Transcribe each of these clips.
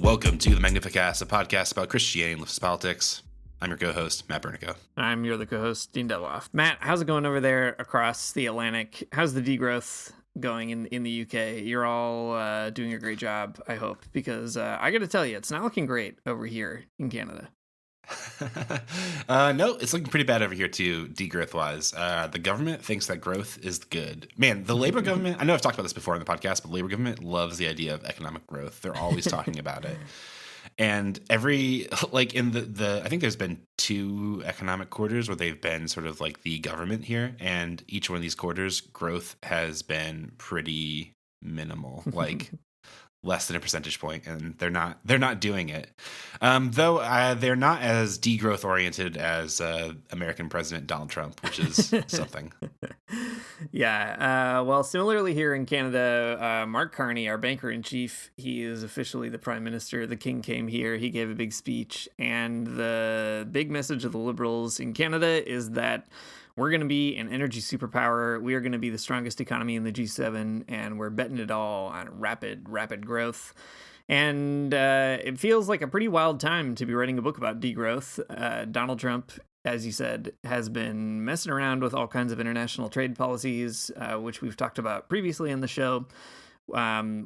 Welcome to the Magnificast, a podcast about Christianity and leftist politics. I'm your co-host, Matt Bernico. I'm your other co-host, Dean Deloff. Matt, how's it going over there across the Atlantic? How's the degrowth going in the UK? You're all doing a great job, I hope, because I got to tell you, it's not looking great over here in Canada. No, it's looking pretty bad over here too, degrowth-wise. The government thinks that growth is good. Man, the Labour government, I know I've talked about this before in the podcast, but the Labour government loves the idea of economic growth. They're always talking about it. And I think there's been 2 economic quarters where they've been sort of like the government here. And each one of these quarters, growth has been pretty minimal, like less than a percentage point, and they're not doing it. Though they're not as degrowth oriented as American President Donald Trump, which is something. Yeah. Well, similarly here in Canada, Mark Carney, our banker in chief, he is officially the prime minister. The king came here. He gave a big speech. And the big message of the Liberals in Canada is that we're going to be an energy superpower. We are going to be the strongest economy in the G7, and we're betting it all on rapid growth. And it feels like a pretty wild time to be writing a book about degrowth. Donald Trump, as you said, has been messing around with all kinds of international trade policies, which we've talked about previously in the show,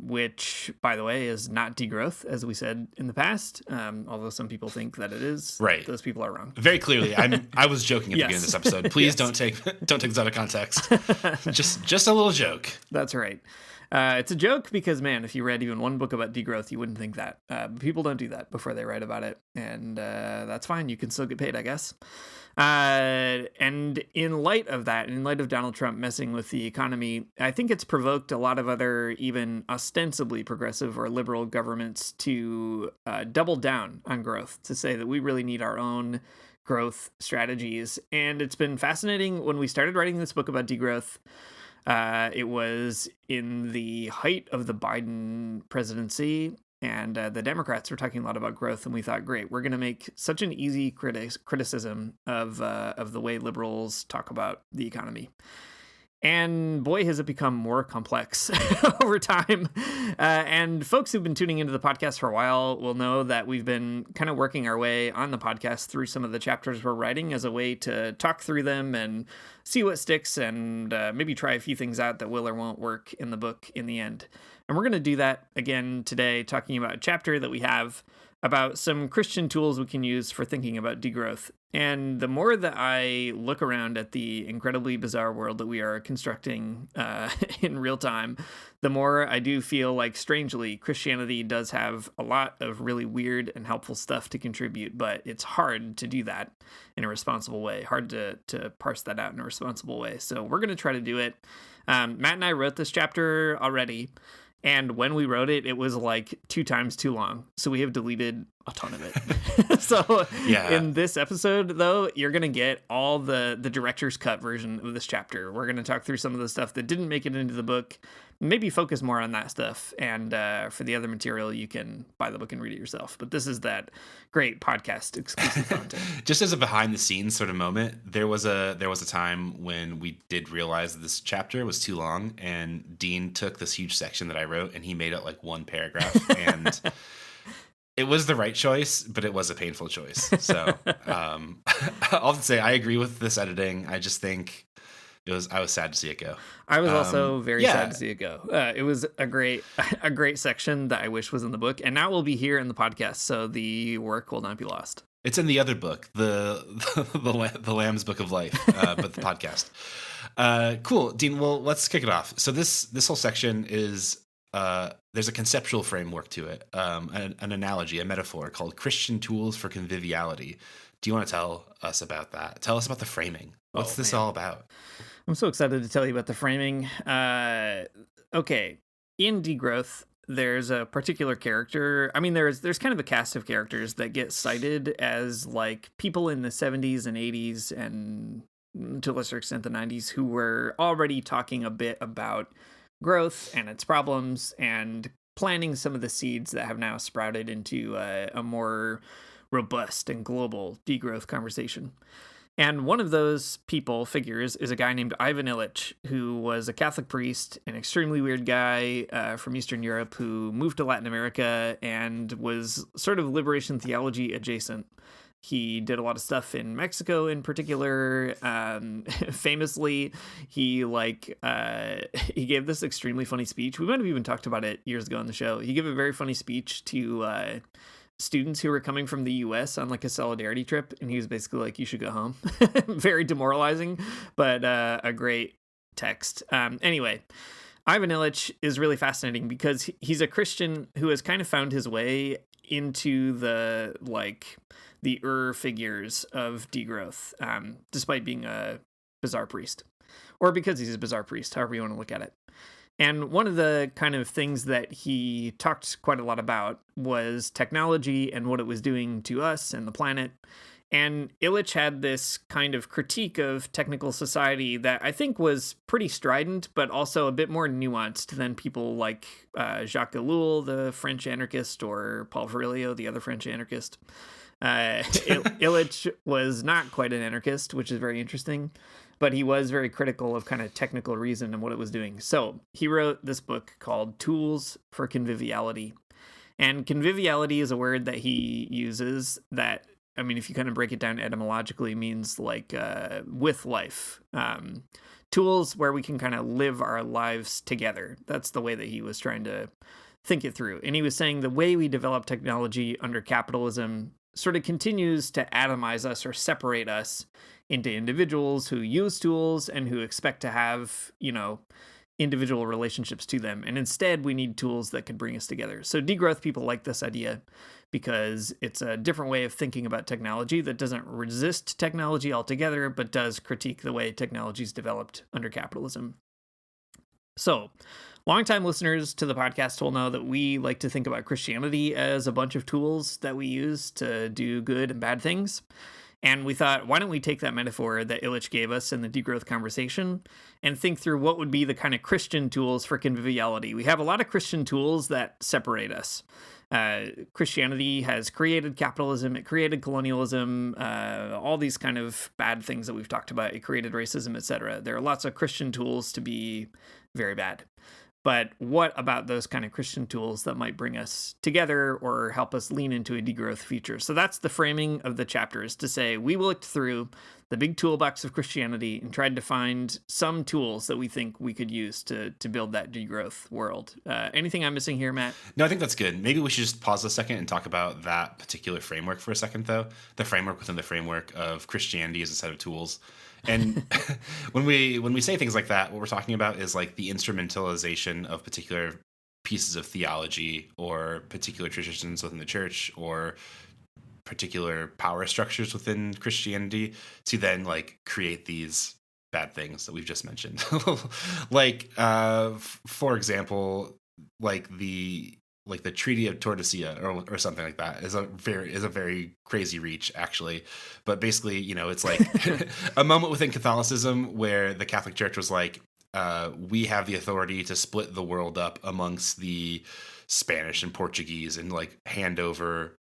which, by the way, is not degrowth, as we said in the past, although some people think that it is. Right. Those people are wrong. Very clearly. I was joking at the beginning of this episode. Please Yes. don't take this out of context. Just a little joke. That's right. It's a joke because, man, if you read even one book about degrowth, you wouldn't think that. But people don't do that before they write about it. And that's fine. You can still get paid, I guess. And in light of that, in light of Donald Trump messing with the economy, I think it's provoked a lot of other even ostensibly progressive or liberal governments to double down on growth, to say that we really need our own growth strategies. And it's been fascinating when we started writing this book about degrowth. It was in the height of the Biden presidency, and the Democrats were talking a lot about growth, and we thought, great, we're going to make such an easy criticism of the way liberals talk about the economy. And boy, has it become more complex over time. And folks who've been tuning into the podcast for a while will know that we've been kind of working our way on the podcast through some of the chapters we're writing as a way to talk through them and see what sticks and maybe try a few things out that will or won't work in the book in the end. And we're going to do that again today, talking about a chapter that we have about some Christian tools we can use for thinking about degrowth. And the more that I look around at the incredibly bizarre world that we are constructing in real time, the more I do feel like, strangely, Christianity does have a lot of really weird and helpful stuff to contribute, but it's hard to do that in a responsible way, hard to parse that out in a responsible way. So we're going to try to do it. Matt and I wrote this chapter already. And when we wrote it, it was like 2 times too long. So we have deleted a ton of it. So Yeah. In this episode, though, you're going to get all the director's cut version of this chapter. We're going to talk through some of the stuff that didn't make it into the book, maybe focus more on that stuff. And for the other material, you can buy the book and read it yourself. But this is that great podcast exclusive content. Just as a behind the scenes sort of moment, there was a time when we did realize that this chapter was too long, and Dean took this huge section that I wrote and he made it like one paragraph, and it was the right choice, but it was a painful choice. So I'll have to say I agree with this editing. I just think I was sad to see it go. I was also very sad to see it go. It was a great section that I wish was in the book, and now will be here in the podcast, so the work will not be lost. It's in the other book, the Lamb's Book of Life, but the podcast. Cool, Dean. Well, let's kick it off. So this whole section is there's a conceptual framework to it, an analogy, a metaphor called Christian Tools for Conviviality. Do you want to tell us about that? Tell us about the framing. What's this all about? I'm so excited to tell you about the framing. Okay, in degrowth, there's a particular character. I mean, there's kind of a cast of characters that get cited as like people in the 70s and 80s and to a lesser extent the 90s who were already talking a bit about growth and its problems and planting some of the seeds that have now sprouted into a more robust and global degrowth conversation. And one of those figures, is a guy named Ivan Illich, who was a Catholic priest, an extremely weird guy from Eastern Europe who moved to Latin America and was sort of liberation theology adjacent. He did a lot of stuff in Mexico in particular. Famously, he gave this extremely funny speech. We might have even talked about it years ago on the show. He gave a very funny speech to students who were coming from the US on like a solidarity trip, and he was basically like, you should go home. Very demoralizing, but a great text. Anyway, Ivan Illich is really fascinating because he's a Christian who has kind of found his way into the figures of degrowth, despite being a bizarre priest, or because he's a bizarre priest, however you want to look at it. And one of the kind of things that he talked quite a lot about was technology and what it was doing to us and the planet. And Illich had this kind of critique of technical society that I think was pretty strident, but also a bit more nuanced than people like Jacques Ellul, the French anarchist, or Paul Virilio, the other French anarchist. Illich was not quite an anarchist, which is very interesting, but he was very critical of kind of technical reason and what it was doing. So he wrote this book called Tools for Conviviality. And conviviality is a word that he uses that, I mean, if you kind of break it down etymologically, means like with life. Tools where we can kind of live our lives together. That's the way that he was trying to think it through. And he was saying the way we develop technology under capitalism sort of continues to atomize us or separate us into individuals who use tools and who expect to have, individual relationships to them. And instead, we need tools that can bring us together. So degrowth people like this idea because it's a different way of thinking about technology that doesn't resist technology altogether, but does critique the way technology is developed under capitalism. So, longtime listeners to the podcast will know that we like to think about Christianity as a bunch of tools that we use to do good and bad things. And we thought, why don't we take that metaphor that Illich gave us in the degrowth conversation and think through what would be the kind of Christian tools for conviviality. We have a lot of Christian tools that separate us. Christianity has created capitalism, it created colonialism, all these kind of bad things that we've talked about. It created racism, etc. There are lots of Christian tools to be very bad. But what about those kind of Christian tools that might bring us together or help us lean into a degrowth future? So that's the framing of the chapters, to say we looked through the big toolbox of Christianity and tried to find some tools that we think we could use to build that degrowth world. Anything I'm missing here, Matt? No, I think that's good. Maybe we should just pause a second and talk about that particular framework for a second, though. The framework within the framework of Christianity as a set of tools. And when we say things like that, what we're talking about is like the instrumentalization of particular pieces of theology or particular traditions within the church or particular power structures within Christianity to then like create these bad things that we've just mentioned. Like, for example, like the Treaty of Tordesillas or something like that is a very crazy reach, actually. But basically, it's like a moment within Catholicism where the Catholic Church was like, we have the authority to split the world up amongst the Spanish and Portuguese and like hand over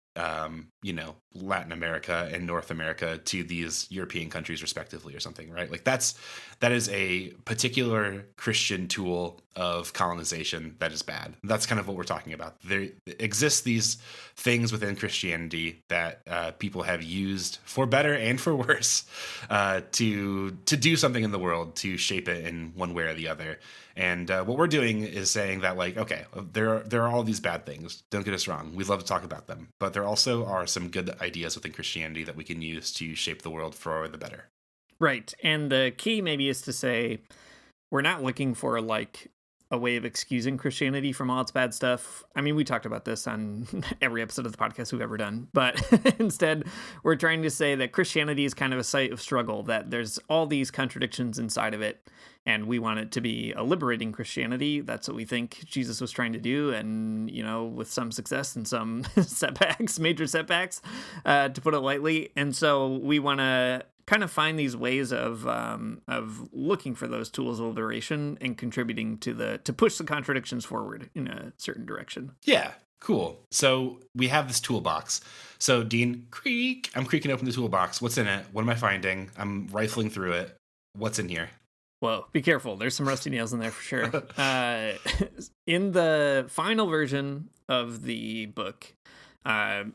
Latin America and North America to these European countries respectively or something, right? Like that is a particular Christian tool of colonization that is bad. That's kind of what we're talking about. There exists these things within Christianity that people have used for better and for worse to do something in the world, to shape it in one way or the other. And what we're doing is saying that, like, okay, there are all these bad things. Don't get us wrong. We'd love to talk about them. But there also are some good ideas within Christianity that we can use to shape the world for the better. Right. And the key maybe is to say we're not looking for, like, a way of excusing Christianity from all its bad stuff. I mean, we talked about this on every episode of the podcast we've ever done, but instead we're trying to say that Christianity is kind of a site of struggle, that there's all these contradictions inside of it, and we want it to be a liberating Christianity. That's what we think Jesus was trying to do, and, with some success and some setbacks, major setbacks, to put it lightly. And so we want to kind of find these ways of looking for those tools of liberation and contributing to push the contradictions forward in a certain direction. Yeah, cool. So we have this toolbox. So Dean, I'm creaking open the toolbox. What's in it? What am I finding? I'm rifling through it. What's in here? Whoa, be careful. There's some rusty nails in there for sure. In the final version of the book,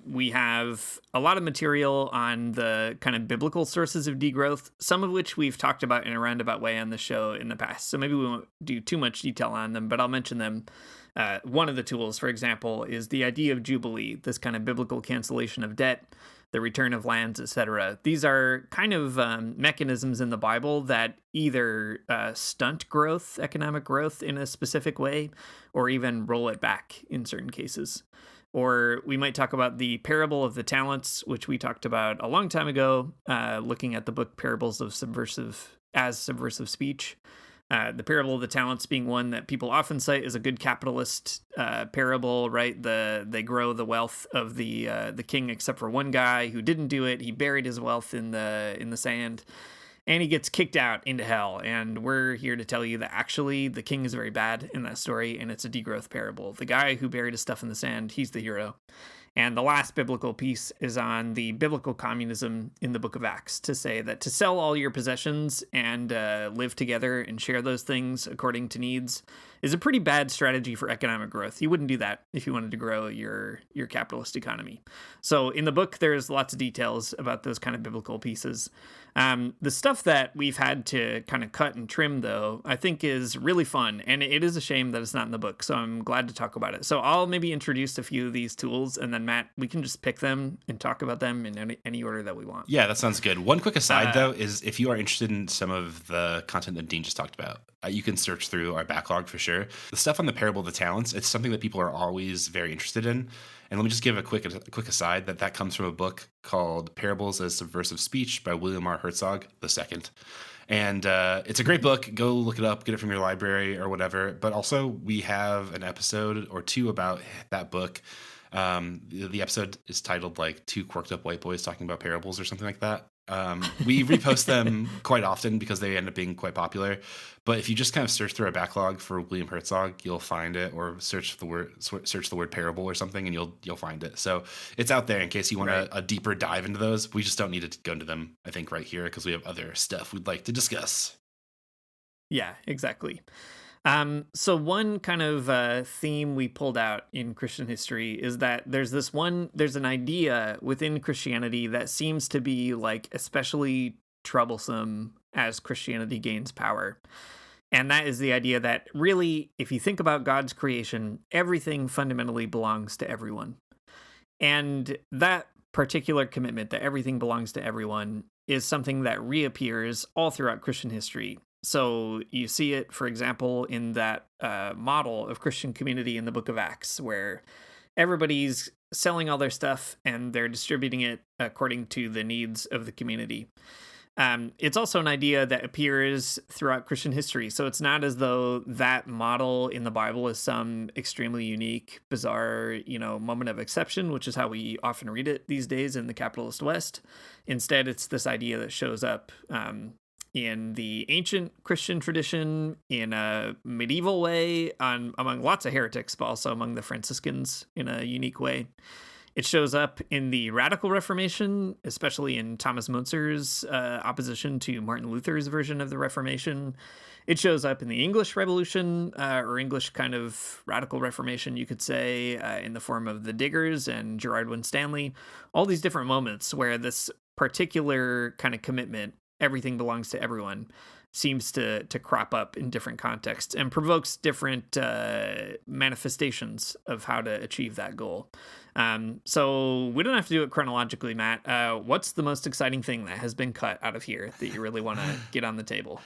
we have a lot of material on the kind of biblical sources of degrowth, some of which we've talked about in a roundabout way on the show in the past. So maybe we won't do too much detail on them, but I'll mention them. One of the tools, for example, is the idea of Jubilee, this kind of biblical cancellation of debt, the return of lands, etc. These are kind of mechanisms in the Bible that either stunt growth, economic growth in a specific way, or even roll it back in certain cases. Or we might talk about the parable of the talents, which we talked about a long time ago, looking at the book Parables of Subversive Speech. The parable of the talents being one that people often cite as a good capitalist parable, right? They grow the wealth of the king, except for one guy who didn't do it. He buried his wealth in the sand, and he gets kicked out into hell. And we're here to tell you that actually the king is very bad in that story, and it's a degrowth parable. The guy who buried his stuff in the sand, he's the hero. And the last biblical piece is on the biblical communism in the book of Acts, to say that to sell all your possessions and live together and share those things according to needs is a pretty bad strategy for economic growth. You wouldn't do that if you wanted to grow your capitalist economy. So in the book, there's lots of details about those kind of biblical pieces. The stuff that we've had to kind of cut and trim, though, I think is really fun. And it is a shame that it's not in the book. So I'm glad to talk about it. So I'll maybe introduce a few of these tools, and then Matt, we can just pick them and talk about them in any order that we want. Yeah, that sounds good. One quick aside, though, is if you are interested in some of the content that Dean just talked about, you can search through our backlog for sure. The stuff on the parable of the talents, it's something that people are always very interested in. And let me just give a quick aside that comes from a book called Parables as Subversive Speech by William R. Herzog II. And it's a great book. Go look it up, get it from your library or whatever. But also we have an episode or two about that book. The episode is titled like Two Quirked Up White Boys Talking About Parables or something like that. We repost them quite often because they end up being quite popular. But if you just kind of search through our backlog for William Herzog, you'll find it, or search the word parable or something, and you'll find it. So it's out there in case you want a deeper dive into those. We just don't need to go into them, I think, right here because we have other stuff we'd like to discuss. Yeah, exactly. So one kind of theme we pulled out in Christian history is that there's an idea within Christianity that seems to be like especially troublesome as Christianity gains power. And that is the idea that really, if you think about God's creation, everything fundamentally belongs to everyone. And that particular commitment that everything belongs to everyone is something that reappears all throughout Christian history. So you see it, for example, in that model of Christian community in the book of Acts, where everybody's selling all their stuff and they're distributing it according to the needs of the community. It's also an idea that appears throughout Christian history. So it's not as though that model in the Bible is some extremely unique, bizarre, moment of exception, which is how we often read it these days in the capitalist West. Instead, it's this idea that shows up in the ancient Christian tradition, in a medieval way, among lots of heretics, but also among the Franciscans in a unique way. It shows up in the Radical Reformation, especially in Thomas Müntzer's opposition to Martin Luther's version of the Reformation. It shows up in the English Revolution, or English kind of Radical Reformation, you could say, in the form of the Diggers and Gerard Winstanley. All these different moments where this particular kind of commitment, everything belongs to everyone, seems to crop up in different contexts and provokes different manifestations of how to achieve that goal. So we don't have to do it chronologically, Matt. What's the most exciting thing that has been cut out of here that you really want to get on the table?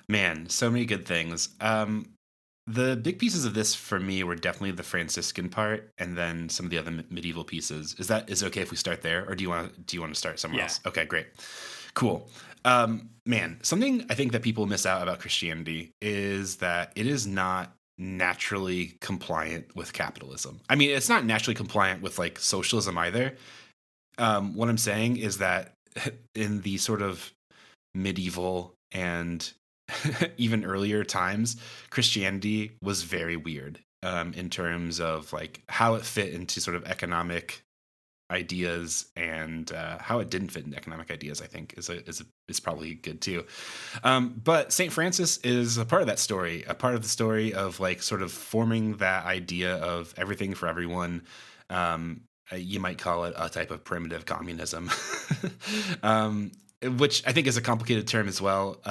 Man, so many good things. The big pieces of this for me were definitely the Franciscan part, and then some of the other medieval pieces. Is it okay if we start there, or do you want to start somewhere else? Okay, great, cool. Man, something I think that people miss out about Christianity is that it is not naturally compliant with capitalism. I mean, it's not naturally compliant with like socialism either. What I'm saying is that in the sort of medieval and even earlier times, Christianity was very weird in terms of like how it fit into sort of economic ideas, and how it didn't fit into economic ideas, I think is probably good too. But St. Francis is a part of that story, a part of the story of like sort of forming that idea of everything for everyone. You might call it a type of primitive communism, which I think is a complicated term as well,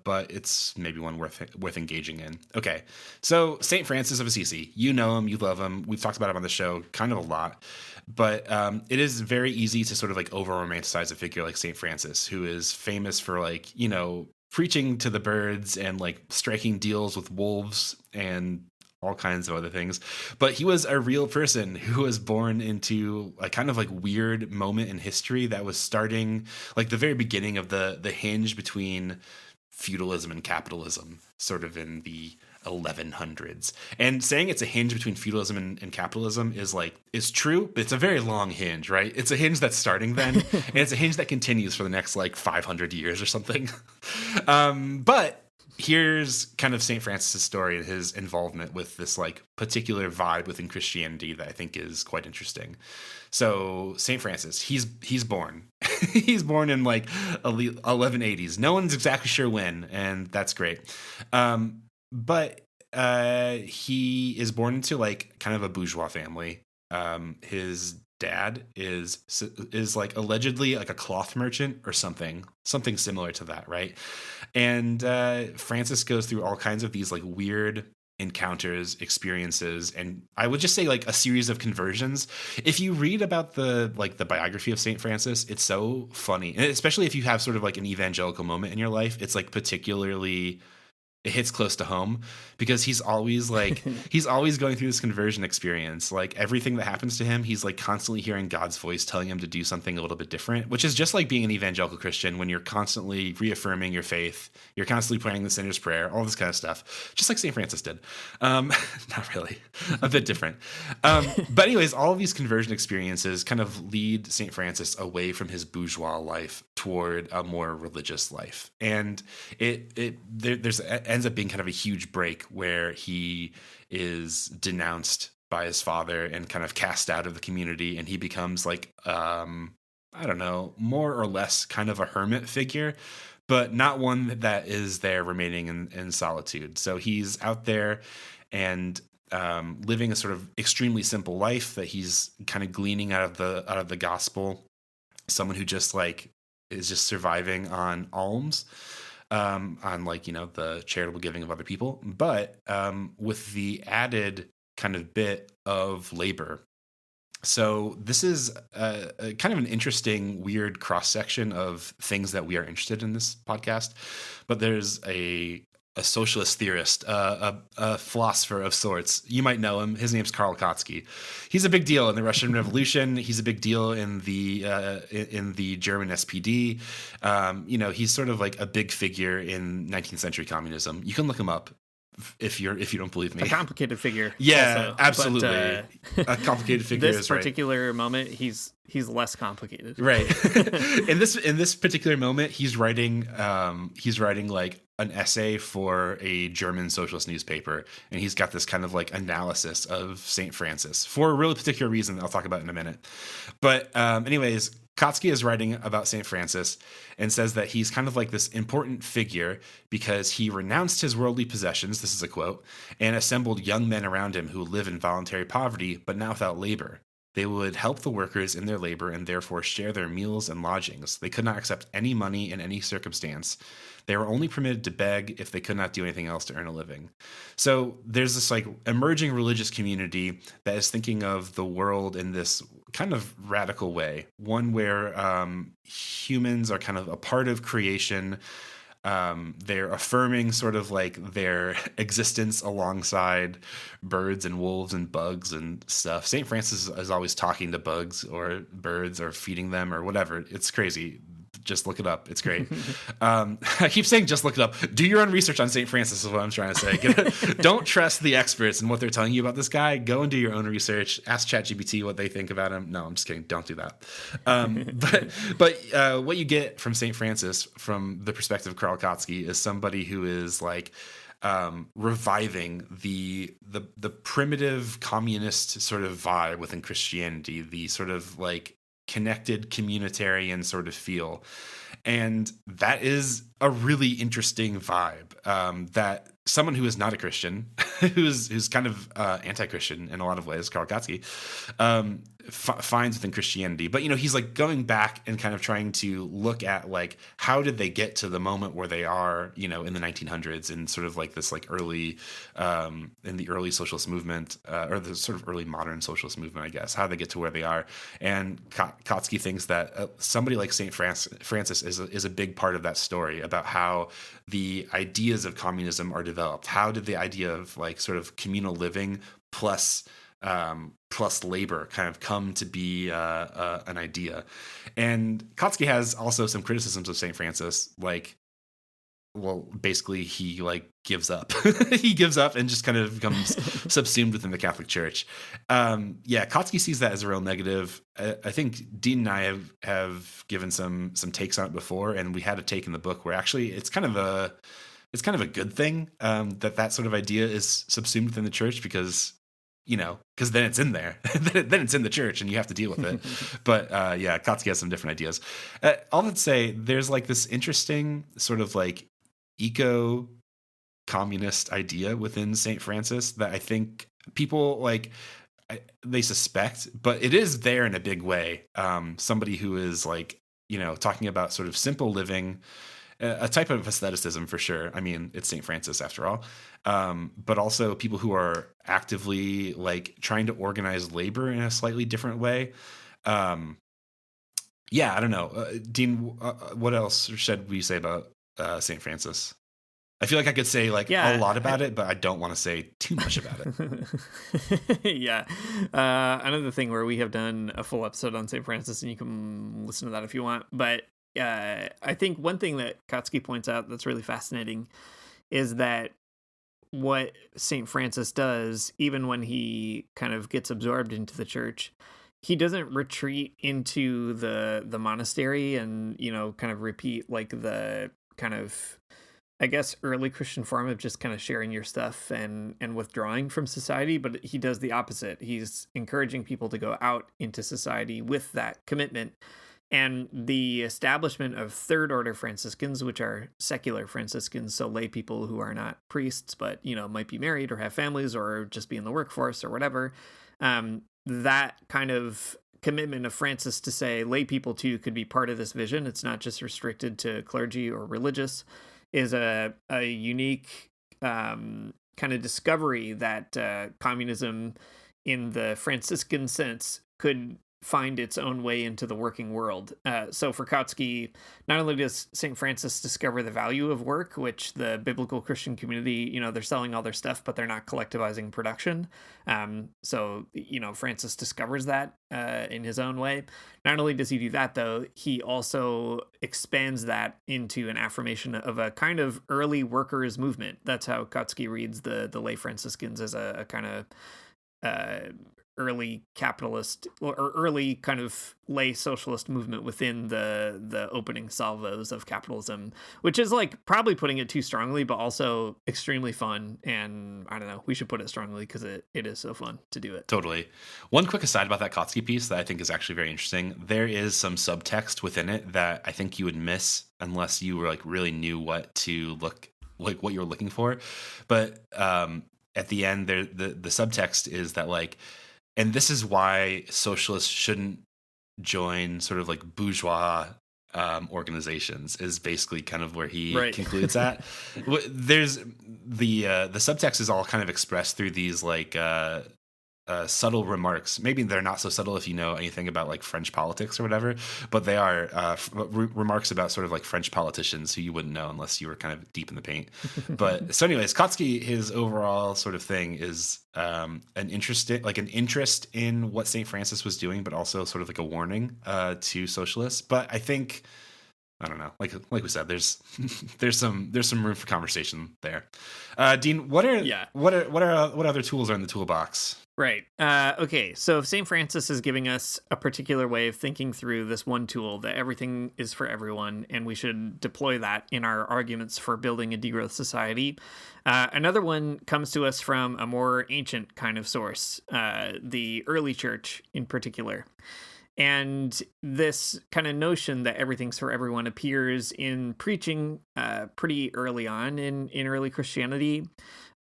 but it's maybe one worth engaging in. Okay, so St. Francis of Assisi, you know him, you love him. We've talked about him on the show kind of a lot. But it is very easy to sort of like over romanticize a figure like St. Francis, who is famous for like, you know, preaching to the birds and like striking deals with wolves and all kinds of other things. But he was a real person who was born into a kind of like weird moment in history that was starting like the very beginning of the hinge between feudalism and capitalism, sort of in the 1100s. And saying it's a hinge between feudalism and capitalism is true, but it's a very long hinge, right? It's a hinge that's starting then, and it's a hinge that continues for the next like 500 years or something. But here's kind of St. Francis' story and his involvement with this like particular vibe within Christianity that I think is quite interesting. So St. Francis, he's born. He's born in like 1180s. No one's exactly sure when, and that's great. But he is born into like kind of a bourgeois family. His dad is like allegedly like a cloth merchant or something similar to that, right? And Francis goes through all kinds of these like weird encounters, experiences, and I would just say like a series of conversions. If you read about the biography of St. Francis, it's so funny, and especially if you have sort of like an evangelical moment in your life, it's like particularly, it hits close to home, because he's always going through this conversion experience. Like everything that happens to him, he's like constantly hearing God's voice telling him to do something a little bit different, which is just like being an evangelical Christian when you're constantly reaffirming your faith, you're constantly praying the sinner's prayer, all this kind of stuff, just like St. Francis did. Not really, a bit different. But anyways, all of these conversion experiences kind of lead St. Francis away from his bourgeois life toward a more religious life. And it ends up being kind of a huge break where he is denounced by his father and kind of cast out of the community, and he becomes like I don't know, more or less kind of a hermit figure, but not one that is there remaining in solitude. So he's out there and living a sort of extremely simple life that he's kind of gleaning out of the gospel. Someone who just like is just surviving on alms, on like, you know, the charitable giving of other people, but with the added kind of bit of labor. So this is a kind of an interesting, weird cross section of things that we are interested in this podcast. But there's a socialist theorist, a philosopher of sorts. You might know him. His name's Karl Kautsky. He's a big deal in the Russian Revolution. He's a big deal in the German SPD. You know, he's sort of like a big figure in 19th century communism. You can look him up if you don't believe me. A complicated figure. Yeah, also, absolutely. But, a complicated figure. This particular moment, he's less complicated. Right. in this particular moment, he's writing like an essay for a German socialist newspaper, and he's got this kind of like analysis of St. Francis for a really particular reason that I'll talk about in a minute. But anyways, Kautsky is writing about St. Francis and says that he's kind of like this important figure because he renounced his worldly possessions, this is a quote, and assembled young men around him who live in voluntary poverty, but now without labor. They would help the workers in their labor and therefore share their meals and lodgings. They could not accept any money in any circumstance. They were only permitted to beg if they could not do anything else to earn a living. So there's this like emerging religious community that is thinking of the world in this kind of radical way, one where humans are kind of a part of creation. They're affirming sort of like their existence alongside birds and wolves and bugs and stuff. St. Francis is always talking to bugs or birds or feeding them or whatever. It's crazy. Just look it up. It's great. I keep saying just look it up. Do your own research on St. Francis is what I'm trying to say. Don't trust the experts and what they're telling you about this guy. Go and do your own research. Ask ChatGPT what they think about him. No, I'm just kidding. Don't do that. But what you get from St. Francis, from the perspective of Karl Kautsky, is somebody who is like reviving the primitive communist sort of vibe within Christianity, the sort of like connected communitarian sort of feel. And that is a really interesting vibe that someone who is not a Christian, who's kind of anti-Christian in a lot of ways, Karl Kautsky, finds within Christianity. But, he's like going back and kind of trying to look at like, how did they get to the moment where they are, in the 1900s, and sort of like this like early, in the early socialist movement, or the sort of early modern socialist movement, I guess, how they get to where they are. And Kautsky thinks that somebody like St. Francis is a big part of that story, about how the ideas of communism are developed. How did the idea of like sort of communal living plus labor kind of come to be an idea? And Kautsky has also some criticisms of St. Francis, like, well, basically he like gives up. He gives up and just kind of becomes subsumed within the Catholic Church. Kautsky sees that as a real negative. I think Dean and I have given some takes on it before, and we had a take in the book where actually it's kind of a good thing that sort of idea is subsumed within the church, because then it's in there. then it's in the church and you have to deal with it. But Kautsky has some different ideas. All that to say, there's like this interesting sort of like eco-communist idea within St. Francis that I think people like, they suspect, but it is there in a big way. Somebody who is like, talking about sort of simple living, a type of aestheticism for sure. I mean, it's St. Francis after all. But also people who are actively like trying to organize labor in a slightly different way. I don't know. Dean, what else should we say about St. Francis? I feel like I could say like a lot about it, but I don't want to say too much about it. Another thing where we have done a full episode on St. Francis, and you can listen to that if you want. But I think one thing that Kautsky points out that's really fascinating is that what St. Francis does, even when he kind of gets absorbed into the church, he doesn't retreat into the monastery and, kind of repeat like the kind of, I guess, early Christian form of just kind of sharing your stuff and withdrawing from society. But he does the opposite. He's encouraging people to go out into society with that commitment. And the establishment of third order Franciscans, which are secular Franciscans, so lay people who are not priests, but, might be married or have families or just be in the workforce or whatever. That kind of commitment of Francis to say lay people too could be part of this vision. It's not just restricted to clergy or religious, is a unique kind of discovery that communism in the Franciscan sense could find its own way into the working world. So for Kautsky, not only does St. Francis discover the value of work, which the biblical Christian community, they're selling all their stuff, but they're not collectivizing production. So Francis discovers that in his own way. Not only does he do that, though, he also expands that into an affirmation of a kind of early workers movement. That's how Kautsky reads the lay Franciscans, as a kind of early capitalist or early kind of lay socialist movement within the opening salvos of capitalism, which is like probably putting it too strongly, but also extremely fun. And I don't know, we should put it strongly because it is so fun to do it. Totally. One quick aside about that Kautsky piece that I think is actually very interesting. There is some subtext within it that I think you would miss unless you were like really knew what you were looking for. But at the end there, the subtext is that like, and this is why socialists shouldn't join sort of like bourgeois organizations, is basically kind of where he concludes that. There's the subtext is all kind of expressed through these like subtle remarks. Maybe they're not so subtle if you know anything about like French politics or whatever, but they are remarks about sort of like French politicians who you wouldn't know unless you were kind of deep in the paint. But so anyways, Kautsky, his overall sort of thing is an interest in what St. Francis was doing, but also sort of like a warning to socialists. But I think I don't know. Like we said, there's there's some room for conversation there. Dean, what other tools are in the toolbox? Right. Okay. So if St. Francis is giving us a particular way of thinking through this one tool, that everything is for everyone, and we should deploy that in our arguments for building a degrowth society. Another one comes to us from a more ancient kind of source, the early church in particular. And this kind of notion that everything's for everyone appears in preaching pretty early on in early Christianity,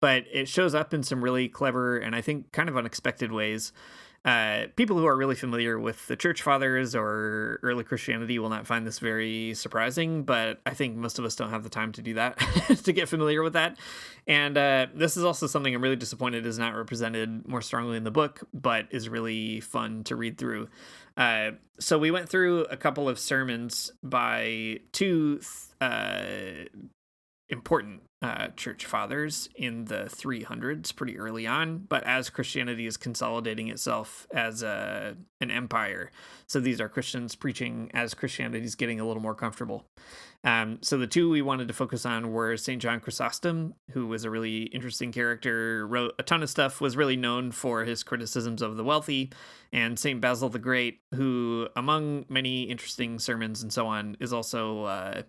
but it shows up in some really clever and I think kind of unexpected ways. People who are really familiar with the church fathers or early Christianity will not find this very surprising, but I think most of us don't have the time to do that, to get familiar with that. And this is also something I'm really disappointed is not represented more strongly in the book, but is really fun to read through. So we went through a couple of sermons by two important church fathers in the 300s, pretty early on, but as Christianity is consolidating itself as an empire. So these are Christians preaching as Christianity is getting a little more comfortable. So the two we wanted to focus on were St. John Chrysostom, who was a really interesting character, wrote a ton of stuff, was really known for his criticisms of the wealthy, and St. Basil the Great, who, among many interesting sermons and so on, is also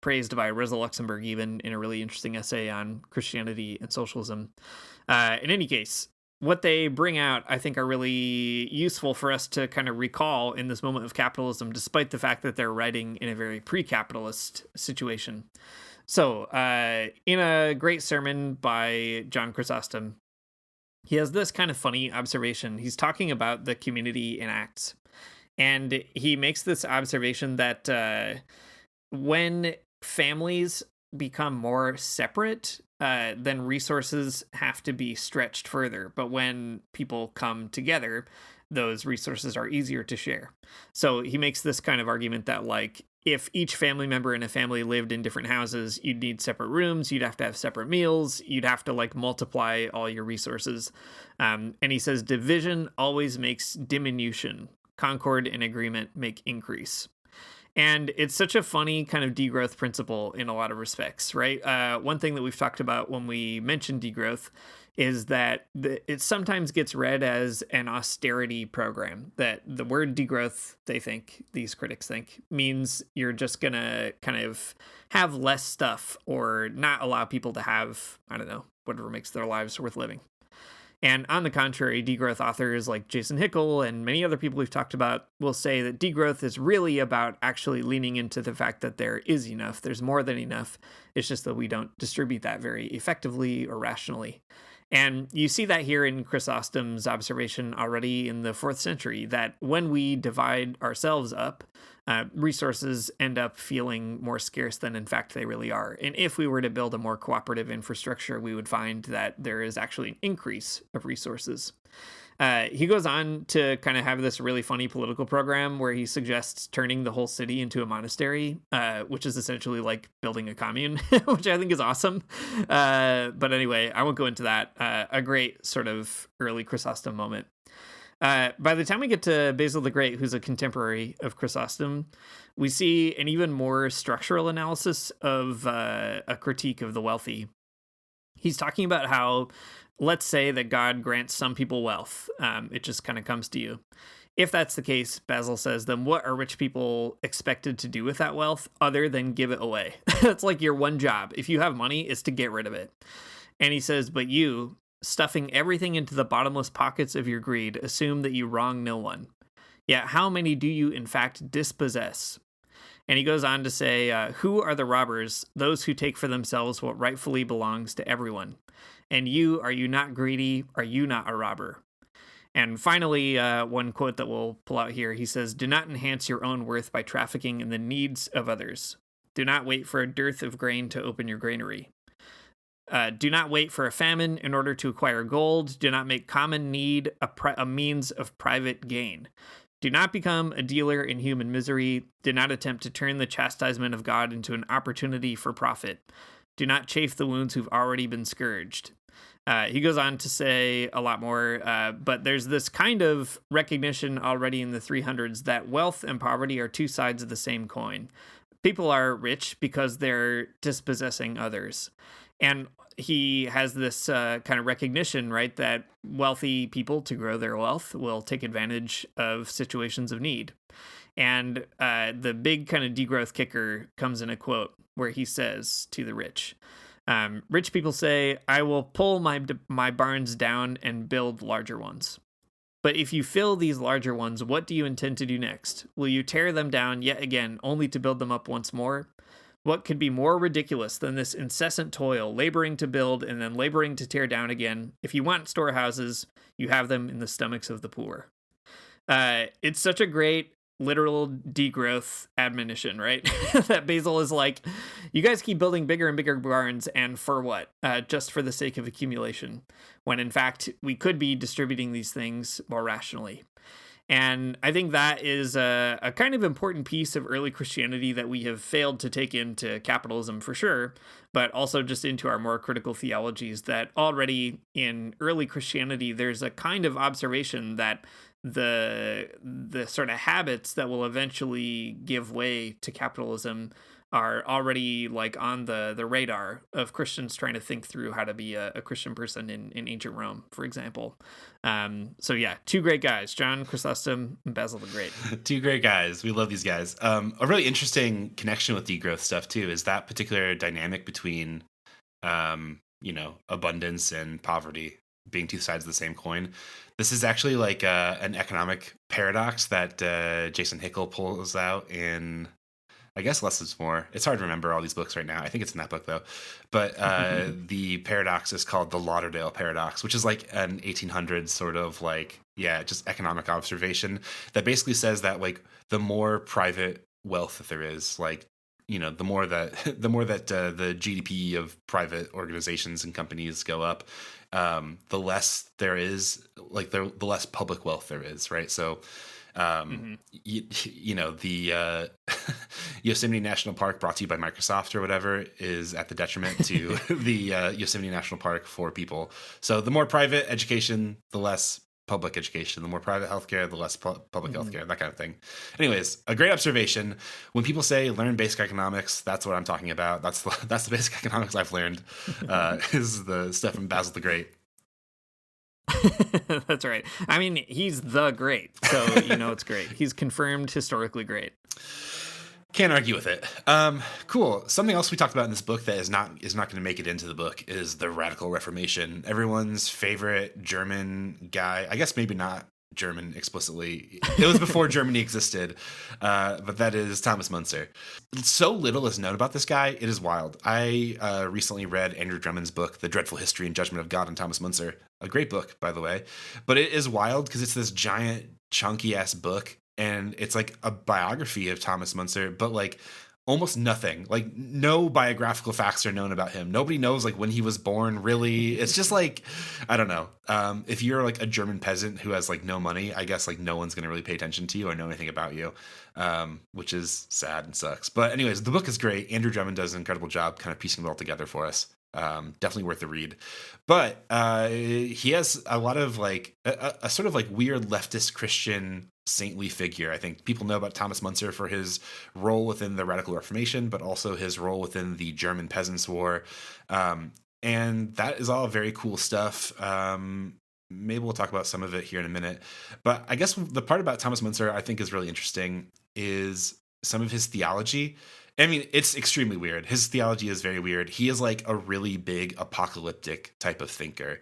praised by Rosa Luxemburg even in a really interesting essay on Christianity and socialism. In any case, what they bring out, I think, are really useful for us to kind of recall in this moment of capitalism, despite the fact that they're writing in a very pre-capitalist situation. So, in a great sermon by John Chrysostom, he has this kind of funny observation. He's talking about the community in Acts, and he makes this observation that when families become more separate, then resources have to be stretched further. But when people come together, those resources are easier to share. So he makes this kind of argument that, like, if each family member in a family lived in different houses, you'd need separate rooms, you'd have to have separate meals, you'd have to, like, multiply all your resources. And he says division always makes diminution. Concord and agreement make increase. And it's such a funny kind of degrowth principle in a lot of respects, right? One thing that we've talked about when we mention degrowth is that it sometimes gets read as an austerity program, that the word degrowth, these critics think, means you're just going to kind of have less stuff or not allow people to have, I don't know, whatever makes their lives worth living. And on the contrary, degrowth authors like Jason Hickel and many other people we've talked about will say that degrowth is really about actually leaning into the fact that there is enough. There's more than enough. It's just that we don't distribute that very effectively or rationally. And you see that here in Chrysostom's observation already in the 4th century, that when we divide ourselves up, resources end up feeling more scarce than in fact they really are. And if we were to build a more cooperative infrastructure, we would find that there is actually an increase of resources. He goes on to kind of have this really funny political program where he suggests turning the whole city into a monastery, which is essentially like building a commune, which I think is awesome. But anyway, I won't go into that. A great sort of early Chrysostom moment. By the time we get to Basil the Great, who's a contemporary of Chrysostom, we see an even more structural analysis of a critique of the wealthy. He's talking about how, let's say that God grants some people wealth. It just kind of comes to you. If that's the case, Basil says, then what are rich people expected to do with that wealth other than give it away? That's like your one job. If you have money, is to get rid of it. And he says, but you, stuffing everything into the bottomless pockets of your greed, assume that you wrong no one. Yet how many do you in fact dispossess? And he goes on to say, who are the robbers? Those who take for themselves what rightfully belongs to everyone. And you, are you not greedy? Are you not a robber? And finally, one quote that we'll pull out here, he says, do not enhance your own worth by trafficking in the needs of others. Do not wait for a dearth of grain to open your granary. Do not wait for a famine in order to acquire gold. Do not make common need a means of private gain. Do not become a dealer in human misery. Do not attempt to turn the chastisement of God into an opportunity for profit. Do not chafe the wounds who've already been scourged. He goes on to say a lot more, but there's this kind of recognition already in the 300s that wealth and poverty are two sides of the same coin. people are rich because they're dispossessing others. And he has this kind of recognition, right, that wealthy people, to grow their wealth, will take advantage of situations of need. And the big kind of degrowth kicker comes in a quote where he says to the rich, rich people say, I will pull my barns down and build larger ones. But if you fill these larger ones, what do you intend to do next? Will you tear them down yet again, only to build them up once more? What could be more ridiculous than this incessant toil, laboring to build and then laboring to tear down again? If you want storehouses, you have them in the stomachs of the poor. It's such a great literal degrowth admonition, right? That Basil is like, you guys keep building bigger and bigger barns, and for what? Just for the sake of accumulation, when in fact we could be distributing these things more rationally. And I think that is a kind of important piece of early Christianity that we have failed to take into capitalism for sure, but also just into our more critical theologies, that already in early Christianity, there's a kind of observation that the sort of habits that will eventually give way to capitalism are already like on the radar of Christians trying to think through how to be a Christian person in ancient Rome, for example. So yeah, two great guys, John Chrysostom and Basil the Great. Two great guys. We love these guys. A really interesting connection with degrowth stuff too is that particular dynamic between, abundance and poverty being two sides of the same coin. This is actually like an economic paradox that Jason Hickel pulls out in, I guess, Less is More. It's hard to remember all these books right now. I think it's in that book, though. But the paradox is called the Lauderdale Paradox, which is like an 1800s sort of like, just economic observation that basically says that like the more private wealth that there is, like, the more that the GDP of private organizations and companies go up, the less there is, like the less public wealth there is, right? So the Yosemite National Park, brought to you by Microsoft or whatever, is at the detriment to the Yosemite National Park for people. So the more private education, the less public education. The more private healthcare, the less public healthcare, that kind of thing. Anyways, a great observation. When people say learn basic economics, that's what I'm talking about. That's the basic economics I've learned, is the stuff from Basil the Great. That's right. I mean, he's the great, so it's great. He's confirmed historically great. Can't argue with it. Cool. Something else we talked about in this book that is not going to make it into the book is the Radical Reformation. Everyone's favorite German guy. I guess maybe not German explicitly. It was before Germany existed, but that is Thomas Müntzer. So little is known about this guy. It is wild. I recently read Andrew Drummond's book, The Dreadful History and Judgment of God and Thomas Müntzer. A great book, by the way. But it is wild because it's this giant, chunky-ass book, and it's like a biography of Thomas Müntzer, but like almost nothing. Like no biographical facts are known about him. Nobody knows like when he was born, really. It's just like, I don't know. If you're like a German peasant who has like no money, I guess like no one's going to really pay attention to you or know anything about you, which is sad and sucks. But anyways, the book is great. Andrew Drummond does an incredible job kind of piecing it all together for us. Definitely worth the read. But he has a lot of like a sort of like weird leftist Christian saintly figure. I think people know about Thomas Müntzer for his role within the Radical Reformation, but also his role within the German Peasants' War. And that is all very cool stuff. Maybe we'll talk about some of it here in a minute. But I guess the part about Thomas Müntzer I think is really interesting is some of his theology. I mean, it's extremely weird. His theology is very weird. He is like a really big apocalyptic type of thinker.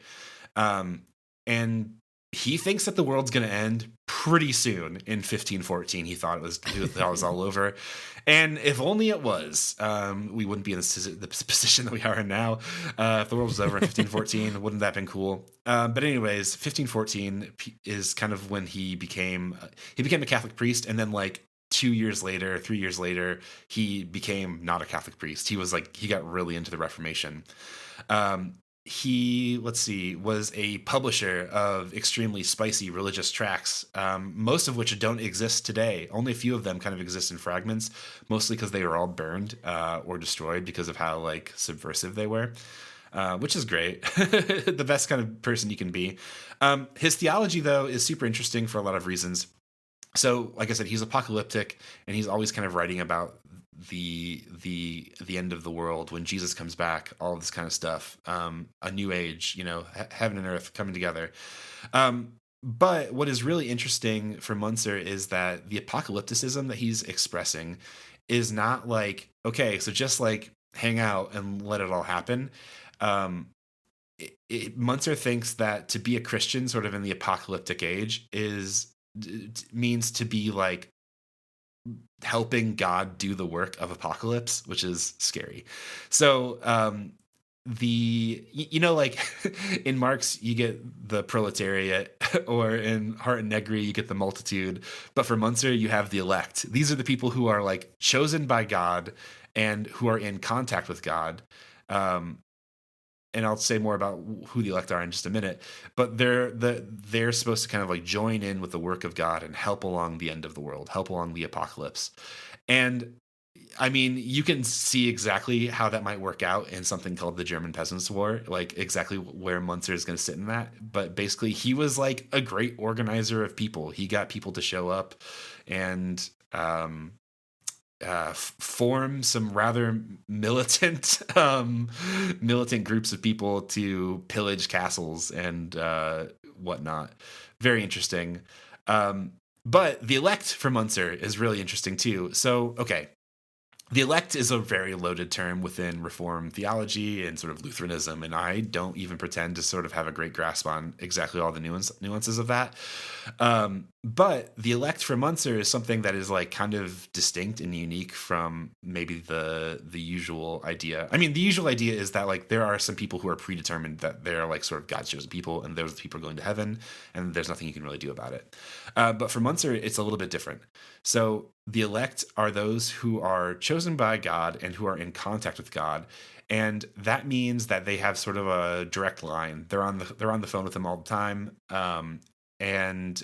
And he thinks that the world's going to end pretty soon in 1514. He thought it was all over. And if only it was, we wouldn't be in the position that we are in now. If the world was over in 1514, wouldn't that have been cool? But anyways, 1514 is kind of when he became a Catholic priest. And then like 3 years later, he became not a Catholic priest. He got really into the Reformation. He, was a publisher of extremely spicy religious tracts, most of which don't exist today. Only a few of them kind of exist in fragments, mostly because they were all burned or destroyed because of how like subversive they were, which is great. The best kind of person you can be. His theology, though, is super interesting for a lot of reasons. So, like I said, he's apocalyptic, and he's always kind of writing about the end of the world, when Jesus comes back, all of this kind of stuff, a new age, heaven and earth coming together. But what is really interesting for Müntzer is that the apocalypticism that he's expressing is not like, okay, so just like hang out and let it all happen. Müntzer thinks that to be a Christian sort of in the apocalyptic age means to be like helping God do the work of apocalypse, which is scary. So like in Marx you get the proletariat, or in Heart and Negri you get the multitude, but for Müntzer you have the elect. These are the people who are like chosen by God and who are in contact with God. And I'll say more about who the elect are in just a minute, but they're supposed to kind of like join in with the work of God and help along the end of the world, help along the apocalypse. And I mean, you can see exactly how that might work out in something called the German Peasants' War, like exactly where Müntzer is going to sit in that. But basically, he was like a great organizer of people. He got people to show up and form some rather militant groups of people to pillage castles and whatnot. Very interesting. But the elect for Müntzer is really interesting too. So, okay. The elect is a very loaded term within Reformed theology and sort of Lutheranism, and I don't even pretend to sort of have a great grasp on exactly all the nuances of that. But the elect for Müntzer is something that is like kind of distinct and unique from maybe the usual idea. I mean, the usual idea is that like there are some people who are predetermined that they're like sort of God's chosen people, and those people are going to heaven, and there's nothing you can really do about it. But for Müntzer, it's a little bit different. So the elect are those who are chosen by God and who are in contact with God, and that means that they have sort of a direct line. They're on the phone with him all the time, and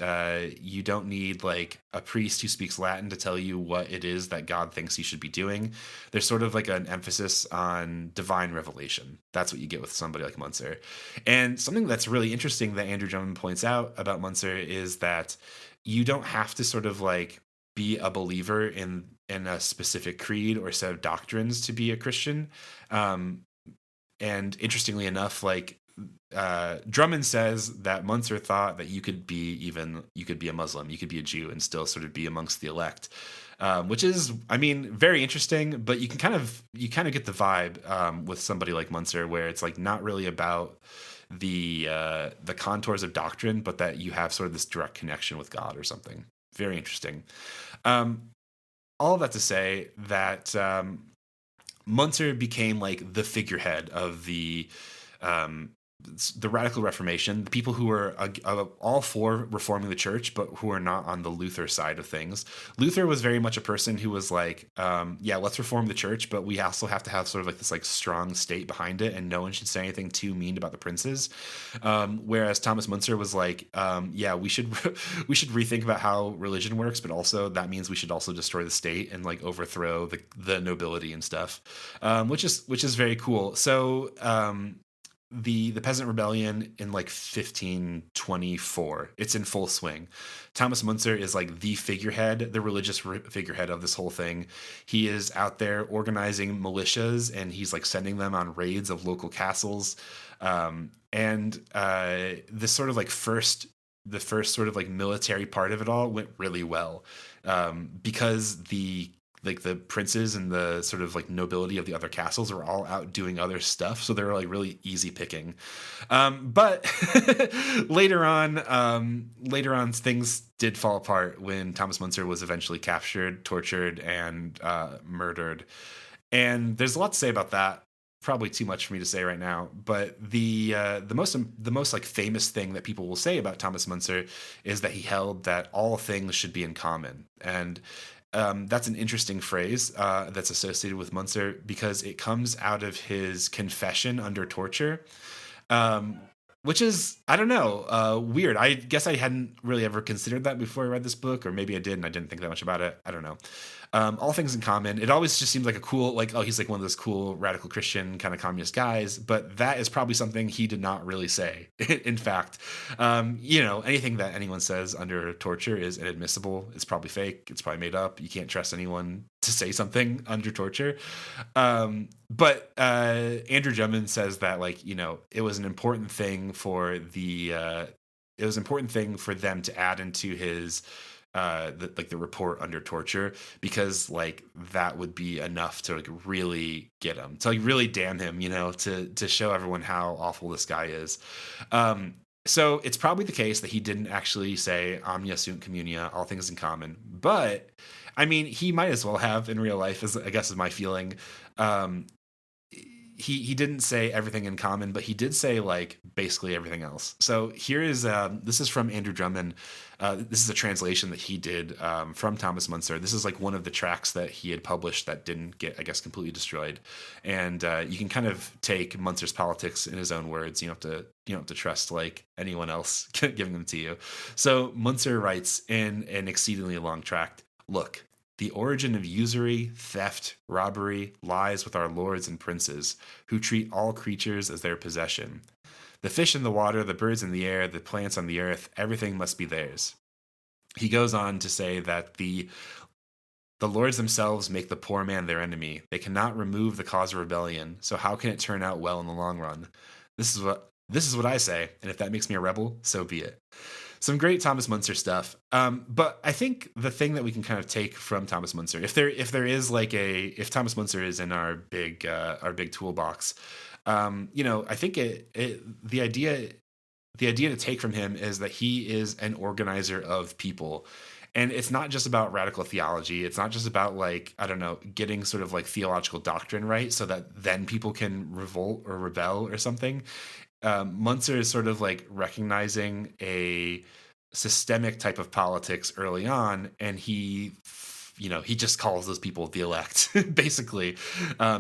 you don't need like a priest who speaks Latin to tell you what it is that God thinks you should be doing. There's sort of like an emphasis on divine revelation. That's what you get with somebody like Müntzer. And something that's really interesting that Andrew Drummond points out about Müntzer is that you don't have to sort of like be a believer in a specific creed or set of doctrines to be a Christian. And interestingly enough, like Drummond says that Müntzer thought that you could be a Muslim, you could be a Jew and still sort of be amongst the elect, which is, I mean, very interesting. But you kind of get the vibe with somebody like Müntzer, where it's like not really about the contours of doctrine, but that you have sort of this direct connection with God or something. Very interesting. All of that to say that Müntzer became like the figurehead of the Radical Reformation, the people who were all for reforming the church, but who are not on the Luther side of things. Luther was very much a person who was like, yeah, let's reform the church, but we also have to have sort of like this like strong state behind it, and no one should say anything too mean about the princes. Whereas Thomas Müntzer was like, yeah, we should rethink about how religion works, but also that means we should also destroy the state and like overthrow the nobility and stuff, which is very cool. So the Peasant Rebellion in like 1524, it's in full swing. Thomas Müntzer is like the figurehead, the religious figurehead of this whole thing. He is out there organizing militias, and he's like sending them on raids of local castles. And this sort of like the first sort of like military part of it all went really well, because the princes and the sort of like nobility of the other castles are all out doing other stuff, so they're like really easy picking. But later on things did fall apart when Thomas Müntzer was eventually captured, tortured, and murdered. And there's a lot to say about that. Probably too much for me to say right now, but the most like famous thing that people will say about Thomas Müntzer is that he held that all things should be in common. And that's an interesting phrase that's associated with Müntzer, because it comes out of his confession under torture, which is, I don't know, weird. I guess I hadn't really ever considered that before I read this book, or maybe I did and I didn't think that much about it. I don't know. All things in common. It always just seems like a cool, like, oh, he's like one of those cool radical Christian kind of communist guys, but that is probably something he did not really say. In fact, anything that anyone says under torture is inadmissible. It's probably fake. It's probably made up. You can't trust anyone to say something under torture. But Andrew Drummond says that, like, it was an important thing for them to add into his the report under torture, because like that would be enough to like really get him, to like really damn him, to show everyone how awful this guy is. So it's probably the case that he didn't actually say omnia sunt communia, all things in common, but I mean, he might as well have in real life, as I guess is my feeling. He didn't say everything in common, but he did say like basically everything else. So here is this is from Andrew Drummond. This is a translation that he did from Thomas Müntzer. This is like one of the tracts that he had published that didn't get, I guess, completely destroyed. And you can kind of take Müntzer's politics in his own words. You don't have to trust like anyone else giving them to you. So Müntzer writes in an exceedingly long tract, "Look, the origin of usury, theft, robbery lies with our lords and princes, who treat all creatures as their possession. The fish in the water, the birds in the air, the plants on the earth, everything must be theirs." He goes on to say that the lords themselves make the poor man their enemy. They cannot remove the cause of rebellion, so how can it turn out well in the long run? This is what I say, and if that makes me a rebel, so be it. Some great Thomas Müntzer stuff. But I think the thing that we can kind of take from Thomas Müntzer, if if Thomas Müntzer is in our big toolbox, I think the idea to take from him is that he is an organizer of people. And it's not just about radical theology. It's not just about like, I don't know, getting sort of like theological doctrine right so that then people can revolt or rebel or something. Müntzer is sort of like recognizing a systemic type of politics early on, and he just calls those people the elect, basically,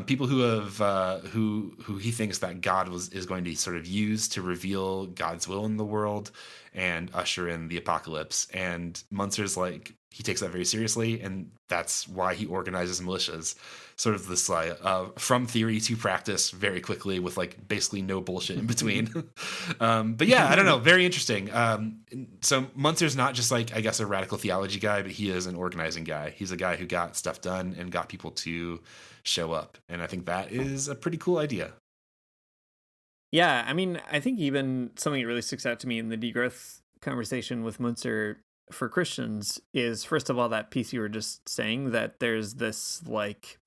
people who have who he thinks that God is going to sort of use to reveal God's will in the world and usher in the apocalypse. And Muntzer's like, he takes that very seriously, and that's why he organizes militias, sort of this from theory to practice very quickly with like basically no bullshit in between. But yeah, I don't know, very interesting. So Muntzer's not just like, I guess, a radical theology guy, but he is an organizing guy. He's a guy who got stuff done and got people to show up, and I think that is a pretty cool idea. Yeah, I mean, I think even something that really sticks out to me in the degrowth conversation with Müntzer for Christians is, first of all, that piece you were just saying, that there's this, like,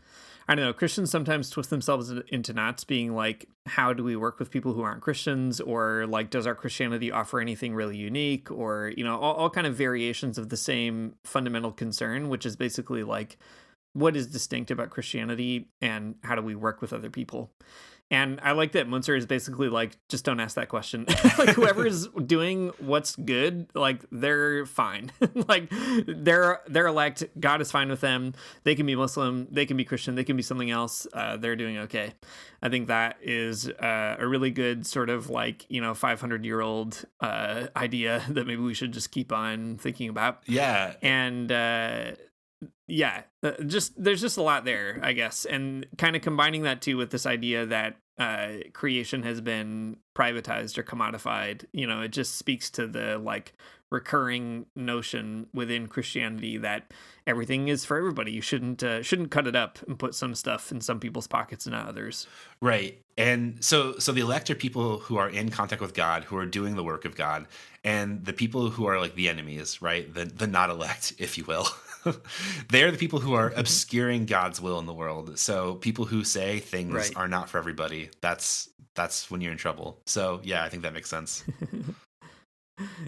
I don't know, Christians sometimes twist themselves into knots being like, how do we work with people who aren't Christians? Or like, does our Christianity offer anything really unique? Or, all kind of variations of the same fundamental concern, which is basically like, what is distinct about Christianity and how do we work with other people? And I like that Müntzer is basically like, just don't ask that question. Like, whoever's doing what's good, like, they're fine. Like, they're elect. God is fine with them. They can be Muslim. They can be Christian. They can be something else. They're doing okay. I think that is a really good sort of like, 500-year-old idea that maybe we should just keep on thinking about. Yeah. And there's just a lot there, I guess, and kind of combining that too with this idea that creation has been privatized or commodified. It just speaks to the like recurring notion within Christianity that everything is for everybody. You shouldn't cut it up and put some stuff in some people's pockets and not others. Right. And so the elect are people who are in contact with God, who are doing the work of God, and the people who are like the enemies, right? The not elect, if you will. They are the people who are obscuring God's will in the world. So people who say things are not for everybody, that's when you're in trouble. So yeah, I think that makes sense.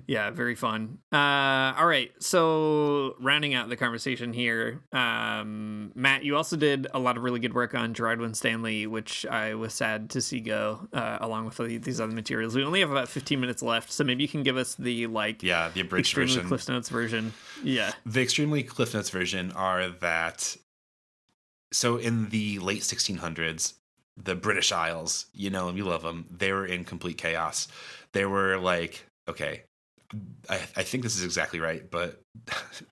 Yeah, very fun. All right, so rounding out the conversation here, Matt, you also did a lot of really good work on Gerard Winstanley, which I was sad to see go, along with these other materials. We only have about 15 minutes left, so maybe you can give us the the abridged version, Cliff Notes version. Yeah, the extremely Cliff Notes version are that. So in the late 1600s, the British Isles, you know, and we love them. They were in complete chaos. They were like, okay, I think this is exactly right, but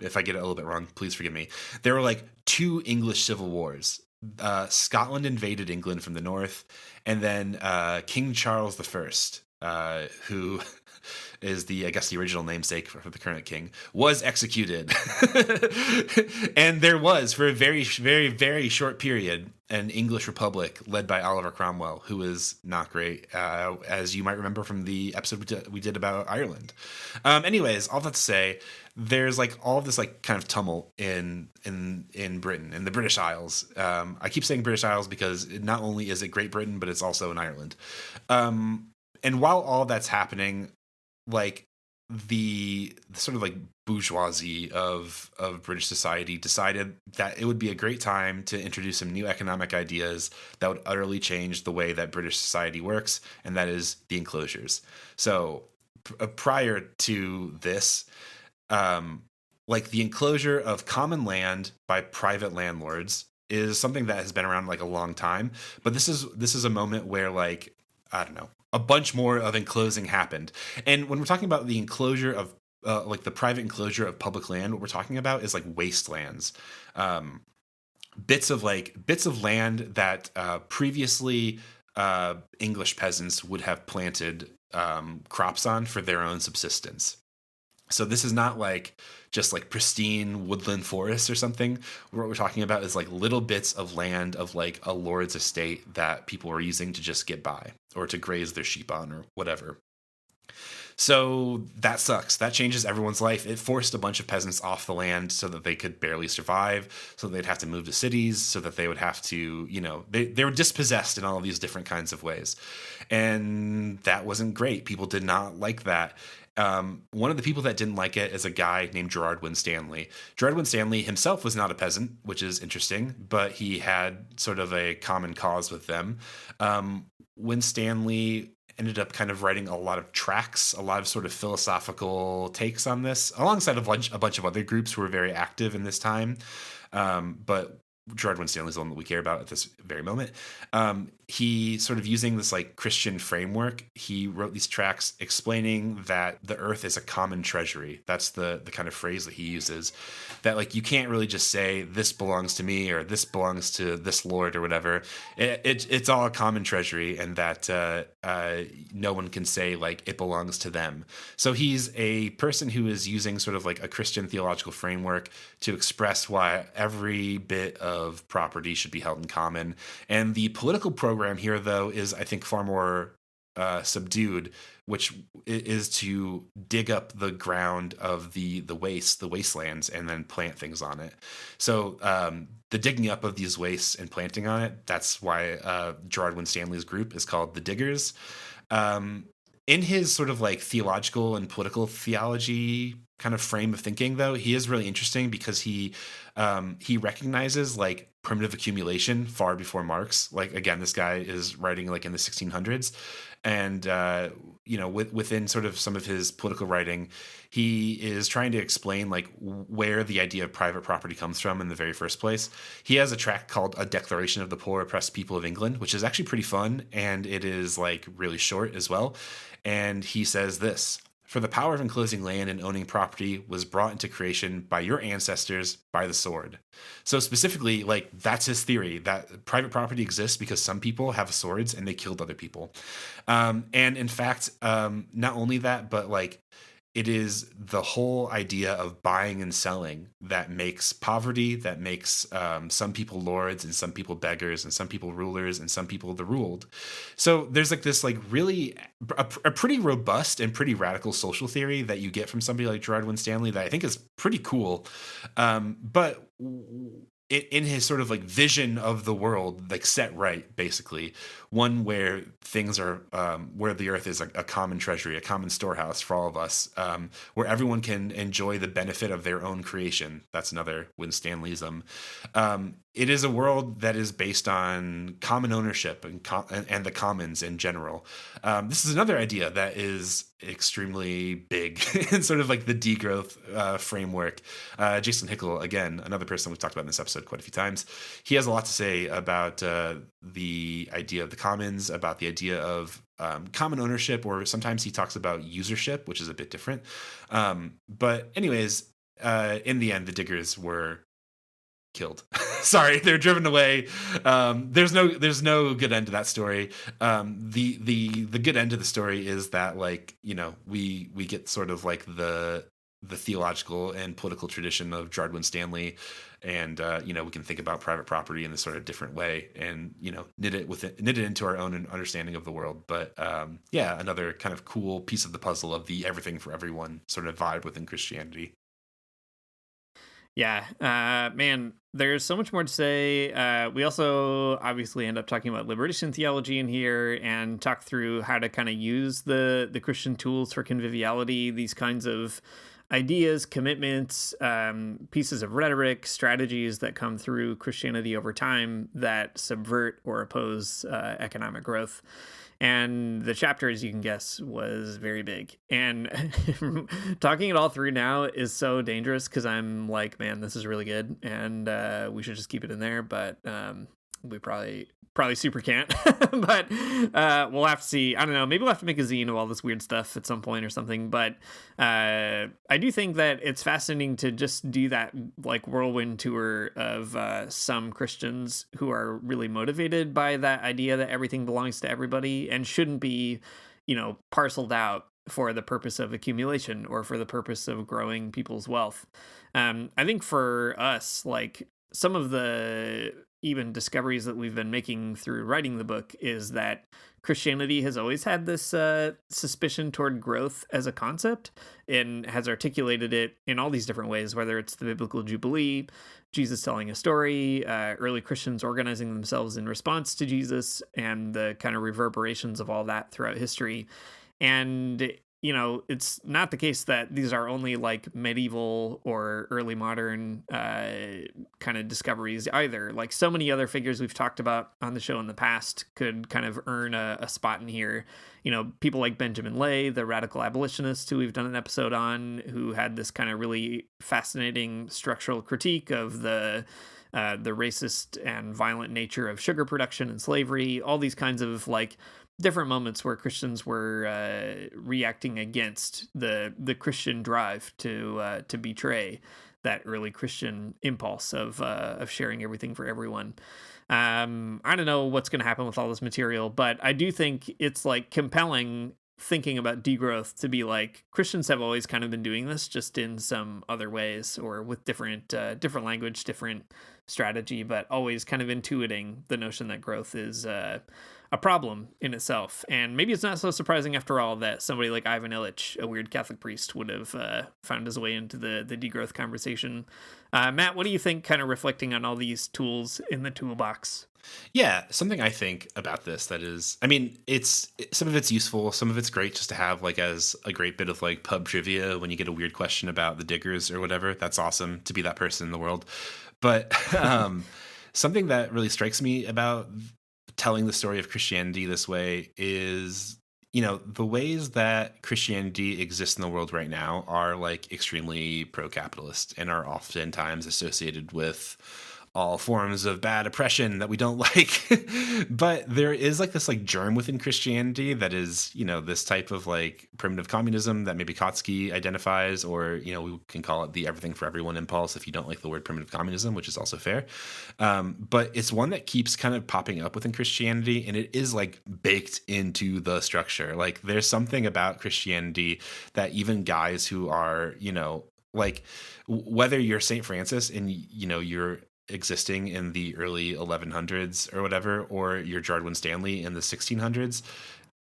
if I get it a little bit wrong, please forgive me. There were like 2 English civil wars. Scotland invaded England from the north, and then King Charles I, who is I guess the original namesake for the current king, was executed. And there was, for a very, very, very short period, an English republic led by Oliver Cromwell, who is not great, as you might remember from the episode we did about Ireland. Anyways, all that to say, there's like all of this like kind of tumult in Britain, in the British Isles. I keep saying British Isles because not only is it Great Britain, but it's also in Ireland. And while all that's happening, like the sort of like bourgeoisie of British society decided that it would be a great time to introduce some new economic ideas that would utterly change the way that British society works, and that is the enclosures. So prior to this, like the enclosure of common land by private landlords is something that has been around like a long time, but this is a moment where, like, I don't know, a bunch more of enclosing happened. And when we're talking about the enclosure of like the private enclosure of public land, what we're talking about is like wastelands, bits of land that previously English peasants would have planted crops on for their own subsistence. So this is not like just like pristine woodland forests or something. What we're talking about is like little bits of land of like a lord's estate that people were using to just get by or to graze their sheep on or whatever. So that sucks. That changes everyone's life. It forced a bunch of peasants off the land so that they could barely survive, so they'd have to move to cities, so that they would have to, you know, they were dispossessed in all of these different kinds of ways. And that wasn't great. People did not like that. One of the people that didn't like it is a guy named Gerard Winstanley. Gerard Winstanley himself was not a peasant, which is interesting, but he had sort of a common cause with them. Winstanley ended up kind of writing a lot of tracts, a lot of sort of philosophical takes on this, alongside a bunch of other groups who were very active in this time. But Gerard Winstanley is the one that we care about at this very moment. He sort of using this like Christian framework, he wrote these tracts explaining that the earth is a common treasury. That's the kind of phrase that he uses, that like you can't really just say this belongs to me or this belongs to this lord or whatever. It's all a common treasury, and that no one can say like it belongs to them. So he's a person who is using sort of like a Christian theological framework to express why every bit of property should be held in common. And the political program here, though, is I think far more subdued, which is to dig up the ground of the wastelands and then plant things on it. So the digging up of these wastes and planting on it, that's why Gerard Winstanley's group is called the Diggers. In his sort of like theological and political theology kind of frame of thinking, though, he is really interesting because he recognizes like primitive accumulation far before Marx. Like, again, this guy is writing like in the 1600s, and you know, within sort of some of his political writing, he is trying to explain like where the idea of private property comes from in the very first place. He has a tract called A Declaration of the Poor Oppressed People of England, which is actually pretty fun, and it is like really short as well. And he says this: "For the power of enclosing land and owning property was brought into creation by your ancestors by the sword." So specifically, like, that's his theory, that private property exists because some people have swords and they killed other people. And in fact, not only that, but like, it is the whole idea of buying and selling that makes poverty, that makes some people lords and some people beggars and some people rulers and some people the ruled. So there's like this like really a pretty robust and pretty radical social theory that you get from somebody like Gerard Winstanley that I think is pretty cool. But in his sort of like vision of the world, like set right, basically, one where things are, where the earth is a common treasury, a common storehouse for all of us, where everyone can enjoy the benefit of their own creation. That's another Winstanleyism. It is a world that is based on common ownership and the commons in general. This is another idea that is extremely big in sort of like the degrowth framework. Jason Hickel, again, another person we've talked about in this episode, episode quite a few times. He has a lot to say about the idea of the commons, about the idea of common ownership, or sometimes he talks about usership, which is a bit different. But anyways, in the end, the diggers were killed. Sorry, they're driven away. There's no good end to that story. The good end of the story is that, like, you know, we get sort of like the theological and political tradition of Gerard Winstanley, and you know, we can think about private property in this sort of different way, and, you know, knit it into our own understanding of the world. But yeah, another kind of cool piece of the puzzle of the everything for everyone sort of vibe within Christianity. Yeah, man, there's so much more to say. We also obviously end up talking about liberation theology in here, and talk through how to kind of use the Christian tools for conviviality, these kinds of ideas, commitments, pieces of rhetoric, strategies that come through Christianity over time that subvert or oppose economic growth. And the chapter, as you can guess, was very big. And talking it all through now is so dangerous, because I'm like, man, this is really good, and we should just keep it in there. But we probably super can't. But we'll have to see. I don't know. Maybe we'll have to make a zine of all this weird stuff at some point or something. But I do think that it's fascinating to just do that, like, whirlwind tour of some Christians who are really motivated by that idea that everything belongs to everybody and shouldn't be, you know, parceled out for the purpose of accumulation or for the purpose of growing people's wealth. I think for us, like, some of the even discoveries that we've been making through writing the book is that Christianity has always had this suspicion toward growth as a concept, and has articulated it in all these different ways, whether it's the biblical Jubilee, Jesus telling a story, early Christians organizing themselves in response to Jesus, and the kind of reverberations of all that throughout history. And, you know, it's not the case that these are only like medieval or early modern kind of discoveries either. Like, so many other figures we've talked about on the show in the past could kind of earn a spot in here. You know, people like Benjamin Lay, the radical abolitionist who we've done an episode on, who had this kind of really fascinating structural critique of the racist and violent nature of sugar production and slavery, all these kinds of like different moments where Christians were reacting against the Christian drive to betray that early Christian impulse of sharing everything for everyone. I don't know what's going to happen with all this material, but I do think it's like compelling thinking about degrowth to be like, Christians have always kind of been doing this, just in some other ways or with different language, different strategy, but always kind of intuiting the notion that growth is a problem in itself. And maybe it's not so surprising after all that somebody like Ivan Illich, a weird Catholic priest, would have found his way into the degrowth conversation. Matt, what do you think, kind of reflecting on all these tools in the toolbox? Yeah, something I think about this that is, I mean, some of it's useful, some of it's great just to have, like, as a great bit of like pub trivia when you get a weird question about the diggers or whatever. That's awesome to be that person in the world. But something that really strikes me about telling the story of Christianity this way is, you know, the ways that Christianity exists in the world right now are like extremely pro-capitalist and are oftentimes associated with all forms of bad oppression that we don't like. But there is like this like germ within Christianity that is, you know, this type of like primitive communism that maybe Kotsky identifies, or, you know, we can call it the everything for everyone impulse if you don't like the word primitive communism, which is also fair. But it's one that keeps kind of popping up within Christianity, and it is like baked into the structure. Like, there's something about Christianity that even guys who are, you know, like, whether you're St. Francis and, you know, you're existing in the early 1100s or whatever, or you're Gerard Winstanley in the 1600s,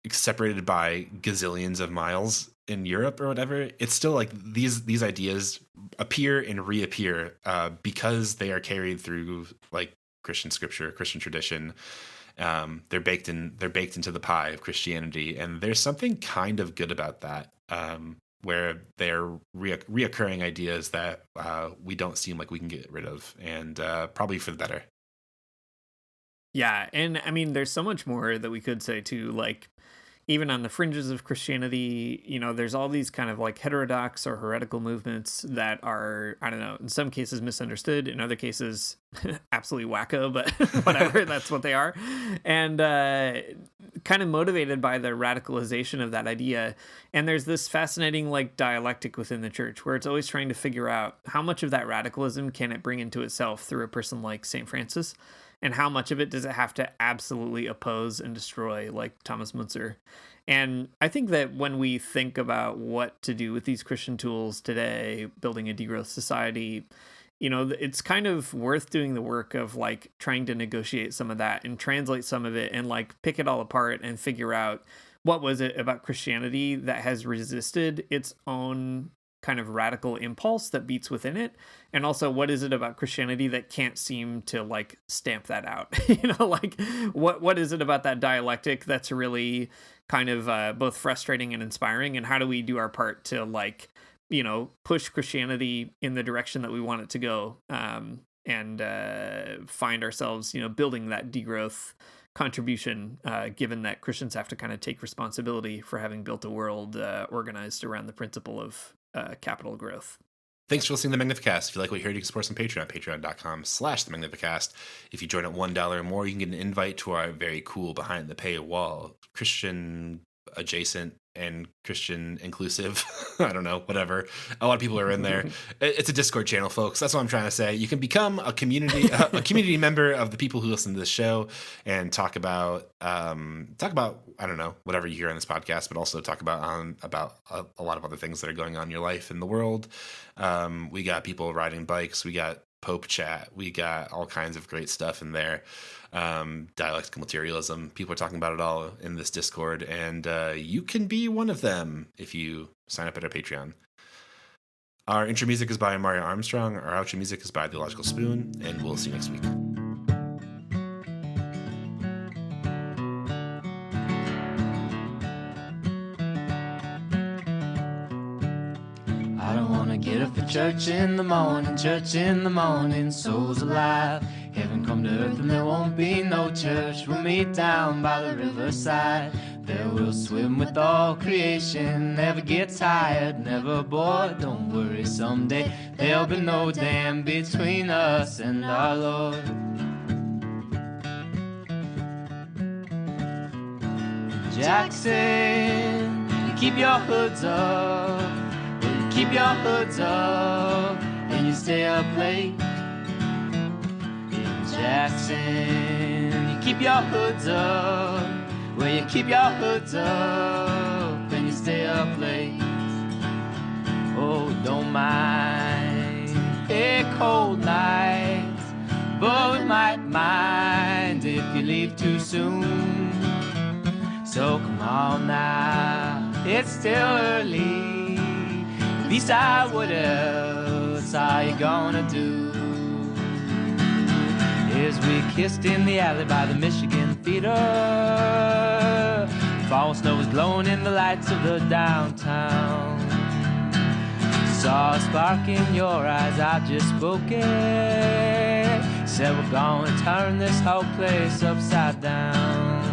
separated by gazillions of miles in Europe or whatever, it's still like these ideas appear and reappear because they are carried through like Christian scripture, Christian tradition. They're baked into the pie of Christianity, and there's something kind of good about that. Where they're reoccurring ideas that we don't seem like we can get rid of, and probably for the better. Yeah, and I mean, there's so much more that we could say too. Like, even on the fringes of Christianity, you know, there's all these kind of like heterodox or heretical movements that are, I don't know, in some cases misunderstood, in other cases absolutely wacko, but whatever, that's what they are. And kind of motivated by the radicalization of that idea. And there's this fascinating like dialectic within the church where it's always trying to figure out how much of that radicalism can it bring into itself through a person like St. Francis, and how much of it does it have to absolutely oppose and destroy, like Thomas Müntzer. And I think that when we think about what to do with these Christian tools today, building a degrowth society, you know, it's kind of worth doing the work of like trying to negotiate some of that and translate some of it and like pick it all apart and figure out what was it about Christianity that has resisted its own kind of radical impulse that beats within it, and also what is it about Christianity that can't seem to like stamp that out. You know, like what is it about that dialectic that's really kind of both frustrating and inspiring, and how do we do our part to like, you know, push Christianity in the direction that we want it to go, and find ourselves, you know, building that degrowth contribution, given that Christians have to kind of take responsibility for having built a world organized around the principle of capital growth. Thanks for listening to the Magnificast. If you like what you heard, you can support us on Patreon, patreon.com/the Magnificast. If you join at $1 or more, you can get an invite to our very cool behind the paywall Christian adjacent and Christian inclusive. I don't know, whatever. A lot of people are in there. It's a Discord channel, folks. That's what I'm trying to say. You can become a community member of the people who listen to this show and talk about I don't know, whatever you hear on this podcast, but also talk about a lot of other things that are going on in your life in the world. We got people riding bikes. We got Pope chat. We got all kinds of great stuff in there. Dialectical materialism. People are talking about it all in this Discord, and you can be one of them if you sign up at our Patreon. Our intro music is by Mario Armstrong. Our outro music is by The Logical Spoon, and we'll see you next week. I don't wanna get up for church in the morning, souls alive. Heaven come to earth and there won't be no church. We'll meet down by the riverside. There we'll swim with all creation. Never get tired, never bored. Don't worry, someday there'll be no dam between us and our Lord. Jackson, keep your hoods up. Keep your hoods up and you stay up late. In Jackson, you keep your hoods up. Well, you keep your hoods up and you stay up late. Oh, don't mind a cold night, but we might mind if you leave too soon. So come on now, it's still early. Beside what else are you gonna do? As we kissed in the alley by the Michigan Theater, fall snow was glowing in the lights of the downtown. Saw a spark in your eyes, I just spoke it. Said we're gonna turn this whole place upside down.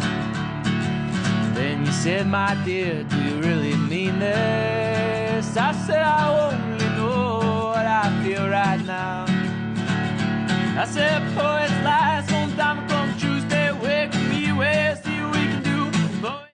Then you said, my dear, do you really mean this? I said, I only know what I feel right now. I said, poet,